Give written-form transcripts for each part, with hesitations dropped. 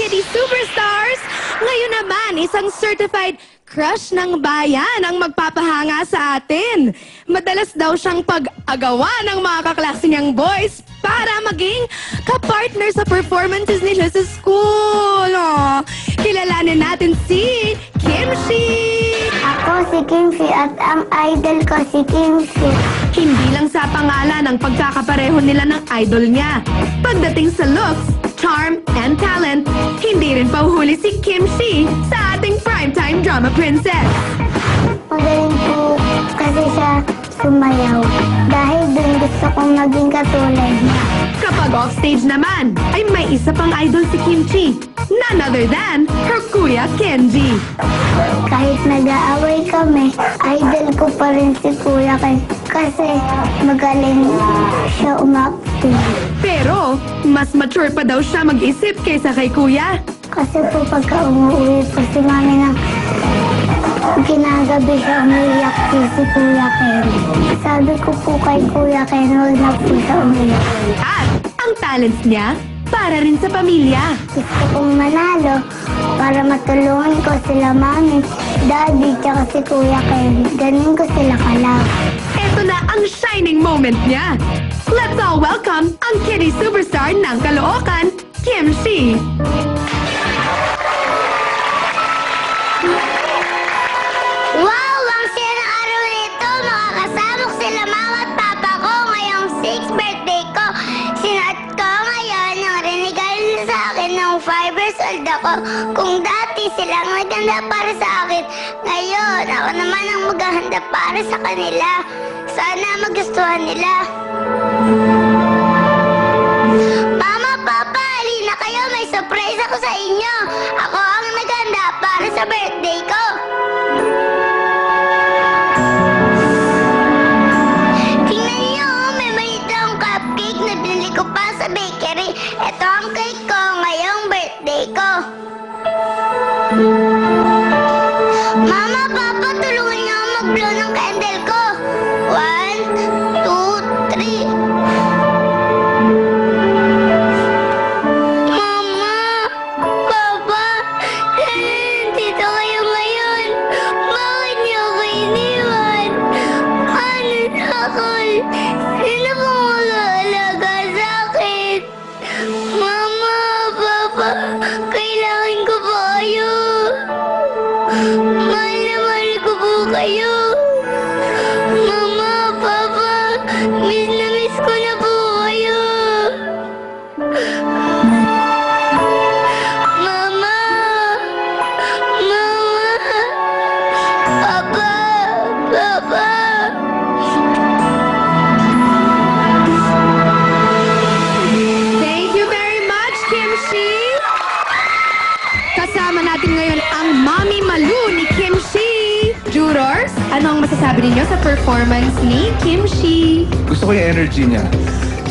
Kitty Superstars! Ngayon naman, isang certified crush ng bayan ang magpapahanga sa atin. Madalas daw siyang pag-agawa ng mga kaklase niyang boys para maging kapartner sa performances nila sa school. Oh, kilalanin natin si Kimchi! Ako si Kimchi at ang idol ko si Kimchi. Hindi lang sa pangalan ang pagkakapareho nila ng idol niya. Pagdating sa looks, charm, and talent, hindi rin pauhuli si Kimchi sa ating primetime drama princess. Magaling po kasi siya sumayaw. Dahil dun gusto kong maging katulad niya. Kapag offstage naman, ay may isa pang idol si Kimchi. None other than her kuya Kenji. Kahit nag-aaway kami, idol ko pa rin si Kuya Ken. Kasi magaling siya umacting. Pero, mas mature pa daw siya mag-isip kaysa kay kuya. Kasi po pagka umuwi po si mami ng ginagabi siya umiiyak si Kuya Ken. Sabi ko po kay Kuya Ken, huwag na po siya umiiyak. At ang talents niya, para rin sa pamilya. Gusto kong manalo para matulungan ko sila mami, daddy, tsaka si Kuya Ken. Ganin ko sila kalab. Ito na ang shining moment niya. Let's all welcome ang Kitty Superstar ng Caloocan, Kimchi. Wow! Ang siya ng araw nito. Makakasama ko sila mama at papa ko ngayong 6th birthday ko. Sinuot ko ngayon ang regalo sa akin nung 5 years old ako. Kung dati silang naghanda para sa akin, ngayon ako naman ang maghahanda para sa kanila. Sana magustuhan nila. Mama, Papa, halina kayo. May surprise ako sa inyo. Ako ang naghanda para sa birthday ko. Tingnan niyo, may maliit akong cupcake na binili ko pa sa bakery. Ito ang cake ko ngayong birthday ko. Mama, Papa, tulungan niyo ako mag-blow ng candle ko. 1, 2, 3. Mama, Papa, dito kayo ngayon. Bakit niyo ako iniwan? Ano na ako? Sino pong mag-aalaga sa akin? Mama, Papa, kailangan ko po kayo. Mahal na mahal ko po kayo. Mama, Papa, miss na miss ko na po kayo. Mama, Mama, Papa, Papa. Thank you very much, Kimchi! Kasama natin ngayon ang Mami Malu ni Kimchi. Jurors, ano ang masasabi ninyo sa performance ni Kimchi? Gusto ko yung energy niya.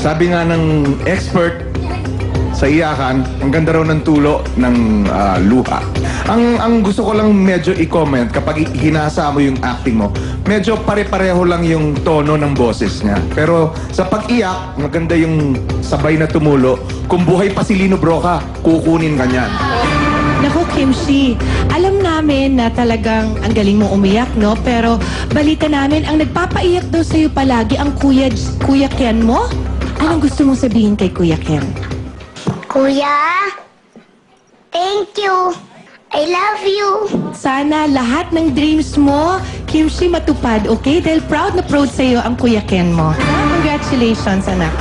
Sabi nga ng expert sa iyakan, ang ganda raw ng tulo ng luha. Ang gusto ko lang medyo i-comment kapag hinasa mo yung acting mo, medyo pare-pareho lang yung tono ng boses niya. Pero sa pag-iyak, maganda yung sabay na tumulo. Kung buhay pa si Lino Broca, kukunin ka niyan. Naku, Kimchi, alam namin na talagang ang galing mo umiyak, no? Pero balita namin, ang nagpapaiyak daw sa'yo palagi ang Kuya Ken mo? Anong gusto mong sabihin kay Kuya Ken? Kuya, thank you. I love you. Sana lahat ng dreams mo, Kimchi, matupad, okay? Dahil proud na proud sa'yo ang Kuya Ken mo. Congratulations, anak.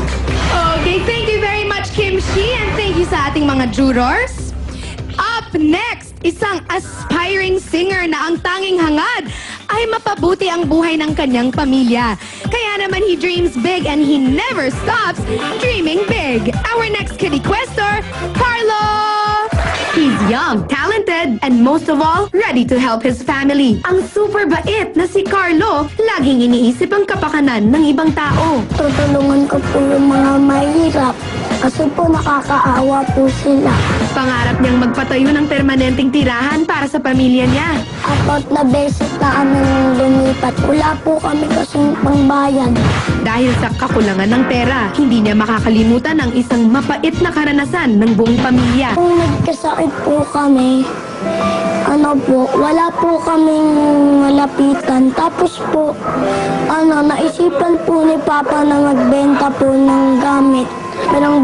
Okay, thank you very much, Kimchi, and thank you sa ating mga jurors. Up next, isang aspiring singer na ang tanging hangad ay mapabuti ang buhay ng kanyang pamilya. Kaya naman he dreams big and he never stops dreaming big. Our next Kitty Questor, Carlo! He's young, talented, and most of all, ready to help his family. Ang super bait na si Carlo, laging iniisip ang kapakanan ng ibang tao. Tutulungan ko po yung mga mahirap. Kasi po nakakaawa po sila. Pangarap niyang magpatayo ng permanenteng tirahan para sa pamilya niya. 4 na beses na kami lumipat. Wala po kami kasing pangbayan. Dahil sa kakulangan ng pera, hindi niya makakalimutan ang isang mapait na karanasan ng buong pamilya. Kung nagkasakit nagkasakit po kami, wala po kaming malapitan. Tapos po, naisipan po ni Papa na magbenta po ng gamit.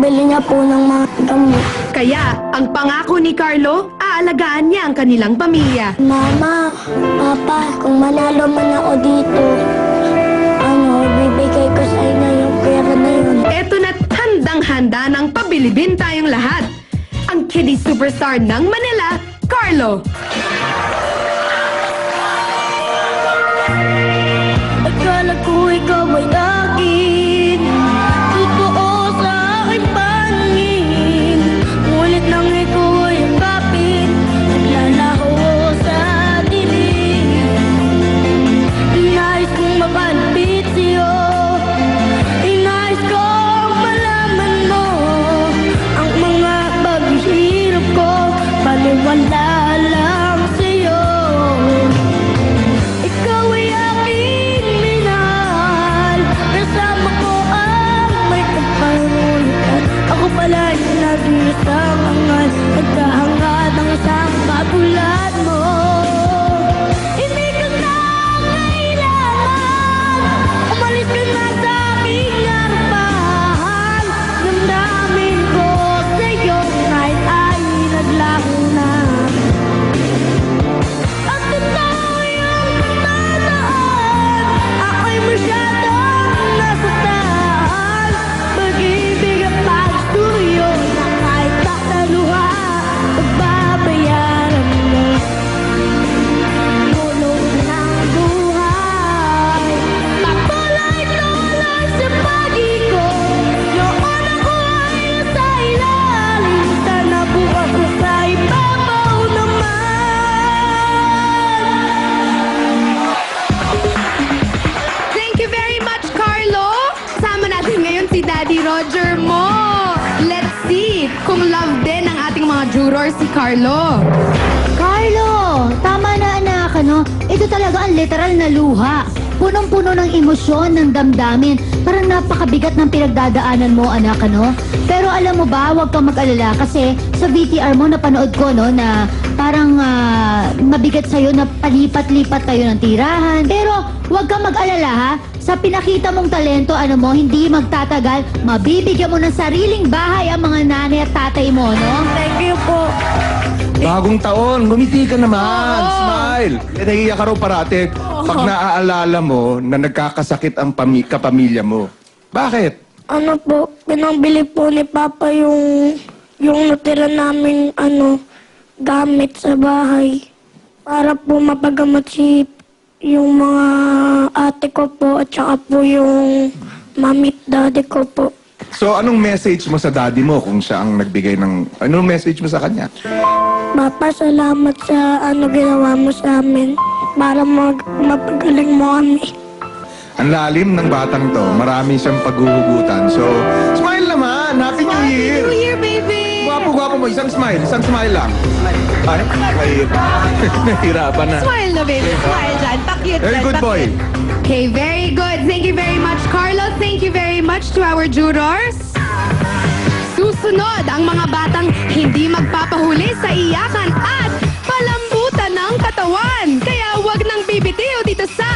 Bili niya po ng mga gamit. Kaya, ang pangako ni Carlo, aalagaan niya ang kanilang pamilya. Mama, Papa, kung manalo man ako dito, bibigay ko sa inyo yung pera na yun. Eto na't handang-handa ng pabilibin tayong lahat. Ang kiddie superstar ng Manila, Carlo. Akala ko ikaw ay akin, totoo sa aking paningin. Ngunit nang ikaw ay akapin, naglalaho sa dilim. Inais kong makalapit sa'yo, inais kong malaman mo ang mga paghihirap ko, baliwala lang sa'yo. Ikaw ay aking minahal, kasama ko ang may kapahulutan. Ako pala yung nag-iisang angal, nagkahangad ng isang katulad mo. Hindi ka na kailangan, umalis ka na sa aking harapan. Damdamin ko sa'yo kahit ay naglaho na. At totoo yung tandaan, ako'y masyadong nasastan. Pag-ibig at pagstuyo na kahit tataluha, pagbabayaran mo. Tulong ng buhay, patuloy-tuloy sa pag-ikot. Noon ako ay nasa ilalim, sana bukas na sa ibabaw naman. Thank you very much, Carlo. Sama natin ngayon si Daddy Roger mo. Let's see kung love din ng ating mga jurors si Carlo. Carlo, tama na anak, Ito talaga ang literal na luha. Punong-puno ng emosyon, ng damdamin. Parang napakabigat ng pinagdadaanan mo, anak, Pero alam mo ba, huwag kang mag-alala kasi sa VTR mo napanood ko, na parang mabigat sa'yo na palipat-lipat tayo ng tirahan. Pero huwag kang mag-alala, ha? Sa pinakita mong talento, hindi magtatagal, mabibigyan mo ng sariling bahay ang mga nanay at tatay mo, no? Thank you po. Bagong taon, ngumiti ka naman. Oo. Smile. Nahiya ka raw parate pag naaalala mo na nagkakasakit ang kapamilya mo. Bakit? Pinambili po ni Papa yung natira naming gamit sa bahay. Para po mapagamot yung mga ate ko po at saka po yung mamit daddy ko po. So, anong message mo sa daddy mo kung siya ang nagbigay ng... Anong message mo sa kanya? Papa, salamat sa ginawa mo sa amin para mapagaling mo kami. Ang lalim ng batang to. Marami siyang paghuhugutan. So, smile naman! Happy New Year! New Year, baby! Gwapo-gwapo mo. Isang smile lang. Ay, nahirapan na. Smile na, baby. Smile dyan. Pakit Very dyan, good boy. pakit. Okay, very good. Thank you very much, Carlo. Thank you very much to our jurors. Susunod ang mga batang hindi magpapahuli sa iyakan at palambutan ng katawan. Kaya wag nang bibitiw dito sa